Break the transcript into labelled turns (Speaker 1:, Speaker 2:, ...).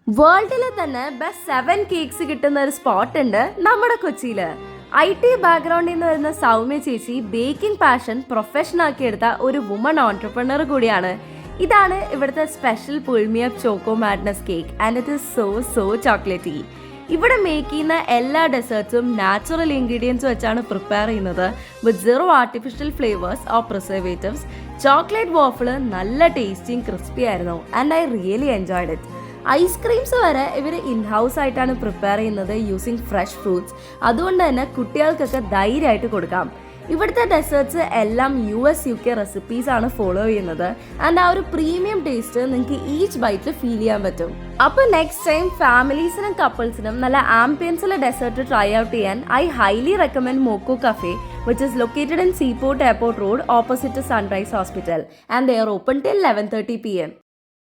Speaker 1: വേൾഡിലെ തന്നെ best 7 cakes കിട്ടുന്ന ഒരു സ്പോട്ട് ഉണ്ട് നമ്മുടെ കൊച്ചിയില്. IT ബാക്ക്ഗ്രൗണ്ടിൽ നിന്ന് വരുന്ന സൗമ്യ ചേച്ചി ബേക്കിംഗ് പാഷൻ പ്രൊഫഷൻ ആക്കിയെടുത്ത ഒരു വുമൺ ഓൺടർപ്രണർ കൂടിയാണ്. ഇതാണ് ഇവിടുത്തെ സ്പെഷ്യൽ പുൾമിയപ്പ് choco madness cake and it is so chocolatey. ഇവിടെ മേക്ക് ചെയ്യുന്ന എല്ലാ ഡെസേർട്സും നാച്ചുറൽ ഇൻഗ്രീഡിയൻസ് വെച്ചാണ് പ്രിപ്പയർ ചെയ്യുന്നത് with 0 artificial flavours or preservatives. Chocolate waffle നല്ല ടേസ്റ്റിയും ക്രിസ്പി ആയിരുന്നു and I really enjoyed it. Ice creams വരെ ഇവർ ഇൻഹൗസ് ആയിട്ടാണ് പ്രിപ്പയർ ചെയ്യുന്നത് യൂസിങ് ഫ്രഷ് ഫ്രൂട്ട്സ്. അതുകൊണ്ട് തന്നെ കുട്ടികൾക്കൊക്കെ ധൈര്യമായിട്ട് കൊടുക്കാം. ഇവിടുത്തെ ഡെസേർട്സ് എല്ലാം US UK റെസിപ്പീസ് ആണ് ഫോളോ ചെയ്യുന്നത് ആൻഡ് ആ ഒരു പ്രീമിയം ടേസ്റ്റ് നിങ്ങൾക്ക് ഈച്ച് ബൈറ്റിൽ ഫീൽ ചെയ്യാൻ പറ്റും. അപ്പോൾ നെക്സ്റ്റ് ടൈം ഫാമിലീസിനും കപ്പിൾസിനും നല്ല ആംബിയൻസിലെ ഡെസേർട്ട് ട്രൈ ഔട്ട് ചെയ്യാൻ I highly recommend Moco Cafe which is located in Seaport Airport Road opposite to Sunrise Hospital and they are open till 11:30 PM.